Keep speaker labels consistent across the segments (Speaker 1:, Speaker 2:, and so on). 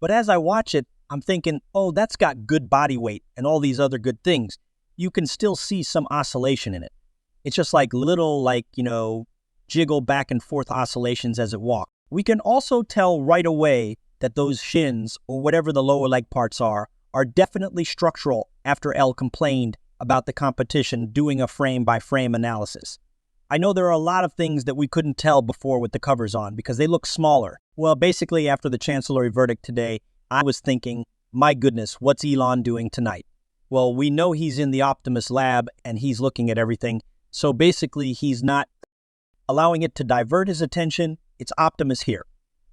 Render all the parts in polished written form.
Speaker 1: But as I watch it, I'm thinking, oh, that's got good body weight and all these other good things. You can still see some oscillation in it. It's just like little, jiggle back and forth oscillations as it walks. We can also tell right away that those shins, or whatever the lower leg parts are definitely structural after L complained about the competition doing a frame-by-frame analysis. I know there are a lot of things that we couldn't tell before with the covers on because they look smaller. Well, basically after the chancellery verdict today, I was thinking, my goodness, what's Elon doing tonight? Well, we know he's in the Optimus lab and he's looking at everything. So basically, he's not allowing it to divert his attention. It's Optimus here.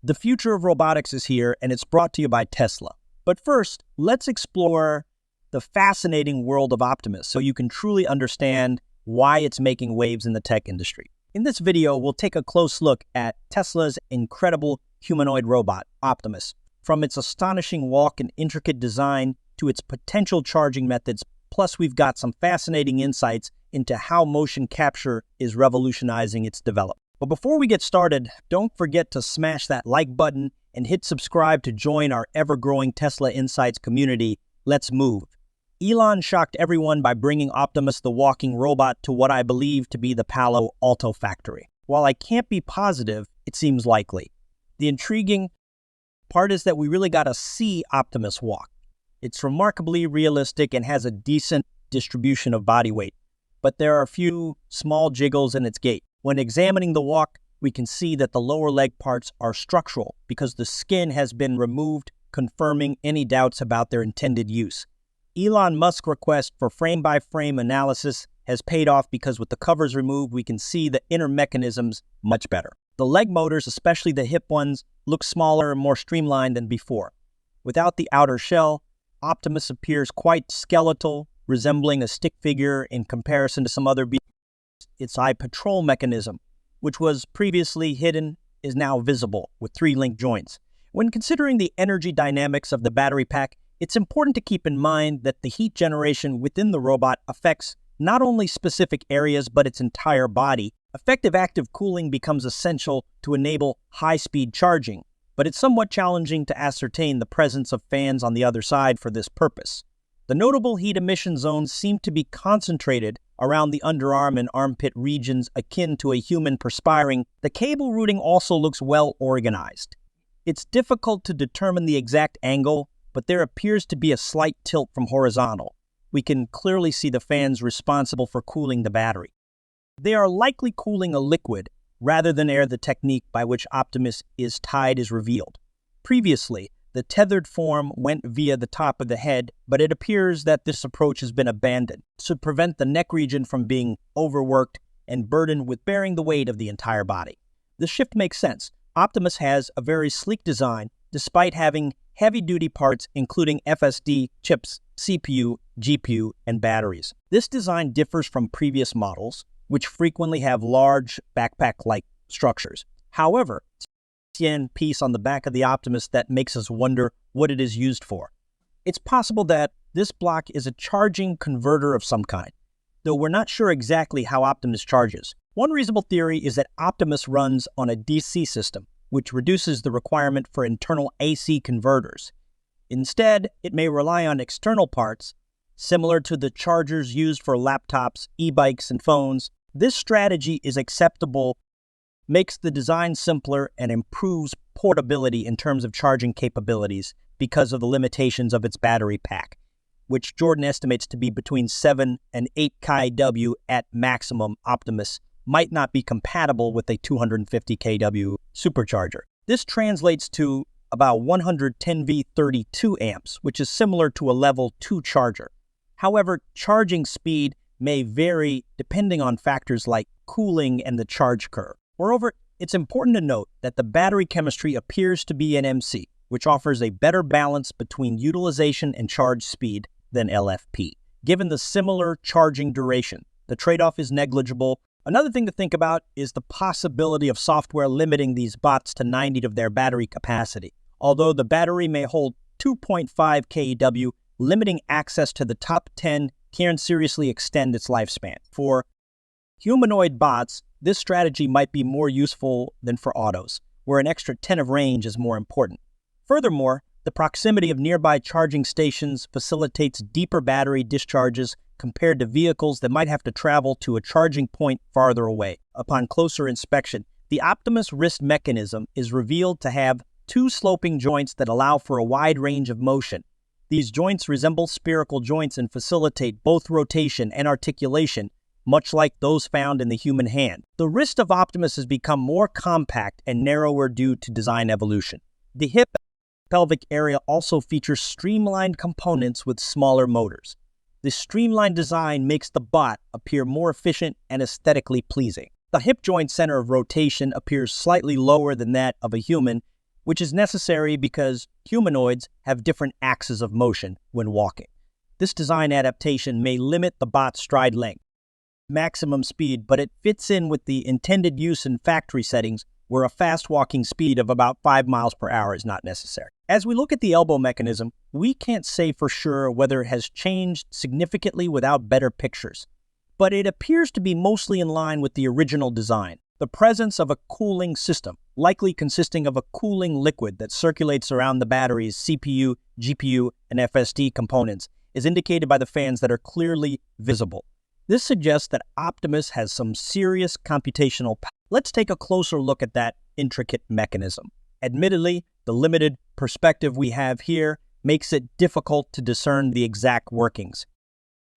Speaker 1: The future of robotics is here, and it's brought to you by Tesla. But first, let's explore the fascinating world of Optimus so you can truly understand why it's making waves in the tech industry. In this video, we'll take a close look at Tesla's incredible humanoid robot, Optimus. From its astonishing walk and intricate design to its potential charging methods, plus we've got some fascinating insights into how motion capture is revolutionizing its development. But before we get started, don't forget to smash that like button and hit subscribe to join our ever-growing Tesla Insights community. Let's move. Elon shocked everyone by bringing Optimus the walking robot to what I believe to be the Palo Alto factory. While I can't be positive, it seems likely. The intriguing part is that we really got to see Optimus walk. It's remarkably realistic and has a decent distribution of body weight, but there are a few small jiggles in its gait. When examining the walk, we can see that the lower leg parts are structural because the skin has been removed, confirming any doubts about their intended use. Elon Musk's request for frame-by-frame analysis has paid off because with the covers removed, we can see the inner mechanisms much better. The leg motors, especially the hip ones, look smaller and more streamlined than before. Without the outer shell, Optimus appears quite skeletal, resembling a stick figure in comparison to some other beasts. Its eye patrol mechanism, which was previously hidden, is now visible with 3 link joints. When considering the energy dynamics of the battery pack, it's important to keep in mind that the heat generation within the robot affects not only specific areas but its entire body. Effective active cooling becomes essential to enable high-speed charging, but it's somewhat challenging to ascertain the presence of fans on the other side for this purpose. The notable heat emission zones seem to be concentrated around the underarm and armpit regions akin to a human perspiring. The cable routing also looks well organized. It's difficult to determine the exact angle, but there appears to be a slight tilt from horizontal. We can clearly see the fans responsible for cooling the battery. They are likely cooling a liquid rather than air. The technique by which Optimus is tied is revealed. Previously, the tethered form went via the top of the head, but it appears that this approach has been abandoned to prevent the neck region from being overworked and burdened with bearing the weight of the entire body. The shift makes sense. Optimus has a very sleek design despite having heavy-duty parts including FSD chips, CPU, GPU, and batteries. This design differs from previous models, which frequently have large backpack-like structures. However, piece on the back of the Optimus that makes us wonder what it is used for. It's possible that this block is a charging converter of some kind, though we're not sure exactly how Optimus charges. One reasonable theory is that Optimus runs on a DC system, which reduces the requirement for internal AC converters. Instead, it may rely on external parts, similar to the chargers used for laptops, e-bikes, and phones. This strategy is acceptable, makes the design simpler, and improves portability in terms of charging capabilities because of the limitations of its battery pack, which Jordan estimates to be between 7 and 8 kW at maximum. Optimus might not be compatible with a 250 kW supercharger. This translates to about 110 V 32 amps, which is similar to a level 2 charger. However, charging speed may vary depending on factors like cooling and the charge curve. Moreover, it's important to note that the battery chemistry appears to be NMC, which offers a better balance between utilization and charge speed than LFP. Given the similar charging duration, the trade-off is negligible. Another thing to think about is the possibility of software limiting these bots to 90 of their battery capacity. Although the battery may hold 2.5 kW, limiting access to the top 10 can seriously extend its lifespan. For humanoid bots, this strategy might be more useful than for autos, where an extra 10 of range is more important. Furthermore, The proximity of nearby charging stations facilitates deeper battery discharges compared to vehicles that might have to travel to a charging point farther away. Upon closer inspection, the Optimus wrist mechanism is revealed to have two sloping joints that allow for a wide range of motion. These joints resemble spherical joints and facilitate both rotation and articulation, much like those found in the human hand. The wrist of Optimus has become more compact and narrower due to design evolution. The hip pelvic area also features streamlined components with smaller motors. This streamlined design makes the bot appear more efficient and aesthetically pleasing. The hip joint center of rotation appears slightly lower than that of a human, which is necessary because humanoids have different axes of motion when walking. This design adaptation may limit the bot's stride length, maximum speed, but it fits in with the intended use in factory settings where a fast walking speed of about 5 miles per hour is not necessary. As we look at the elbow mechanism, we can't say for sure whether it has changed significantly without better pictures, but it appears to be mostly in line with the original design. The presence of a cooling system, likely consisting of a cooling liquid that circulates around the battery's CPU, GPU, and FSD components, is indicated by the fans that are clearly visible. This suggests that Optimus has some serious computational power. Let's take a closer look at that intricate mechanism. Admittedly, the limited perspective we have here makes it difficult to discern the exact workings.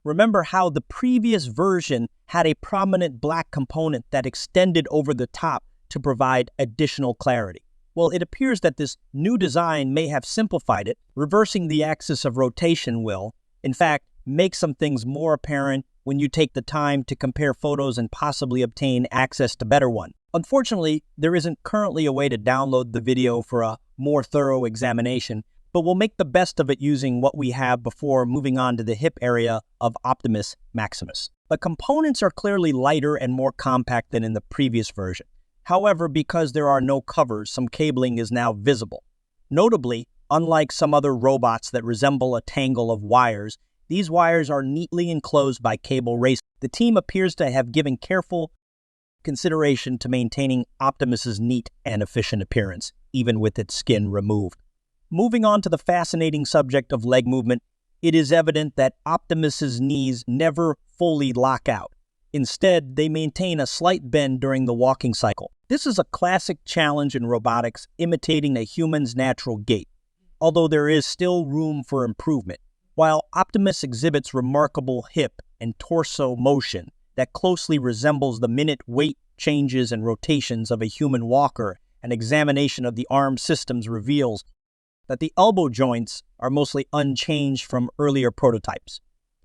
Speaker 1: Remember how the previous version had a prominent black component that extended over the top to provide additional clarity. Well, it appears that this new design may have simplified it. Reversing the axis of rotation will, in fact, make some things more apparent when you take the time to compare photos and possibly obtain access to better one. Unfortunately, there isn't currently a way to download the video for a more thorough examination, but we'll make the best of it using what we have before moving on to the hip area of Optimus Maximus. The components are clearly lighter and more compact than in the previous version. However, because there are no covers, some cabling is now visible. Notably, unlike some other robots that resemble a tangle of wires, these wires are neatly enclosed by cable races. The team appears to have given careful consideration to maintaining Optimus's neat and efficient appearance, even with its skin removed. Moving on to the fascinating subject of leg movement, it is evident that Optimus's knees never fully lock out. Instead, they maintain a slight bend during the walking cycle. This is a classic challenge in robotics, imitating a human's natural gait, although there is still room for improvement. While Optimus exhibits remarkable hip and torso motion that closely resembles the minute weight changes and rotations of a human walker, an examination of the arm systems reveals that the elbow joints are mostly unchanged from earlier prototypes.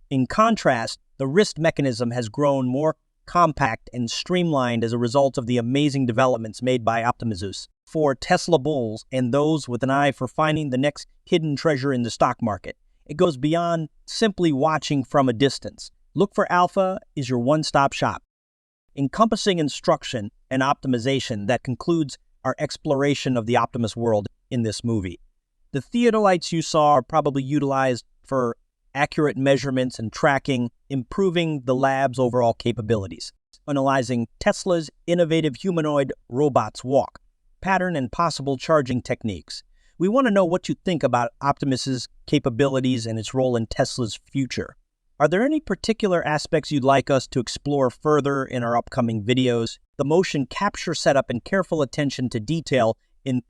Speaker 1: In contrast, the wrist mechanism has grown more compact and streamlined as a result of the amazing developments made by OPTIMUS for Tesla bulls and those with an eye for finding the next hidden treasure in the stock market. It goes beyond simply watching from a distance. Look for Alpha is your one-stop shop, encompassing instruction and optimization that concludes our exploration of the Optimus world in this movie. The theodolites you saw are probably utilized for accurate measurements and tracking, improving the lab's overall capabilities. Analyzing Tesla's innovative humanoid robots walk, pattern, and possible charging techniques. We want to know what you think about Optimus's capabilities and its role in Tesla's future. Are there any particular aspects you'd like us to explore further in our upcoming videos? The motion capture setup and careful attention to detail in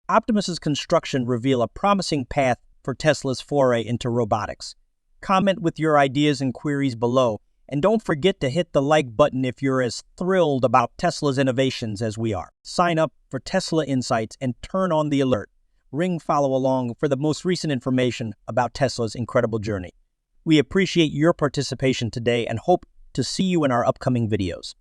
Speaker 1: Optimus's construction reveal a promising path for Tesla's foray into robotics. Comment with your ideas and queries below, and don't forget to hit the like button if you're as thrilled about Tesla's innovations as we are. Sign up for Tesla Insights and turn on the alert. Ring follow along for the most recent information about Tesla's incredible journey. We appreciate your participation today and hope to see you in our upcoming videos.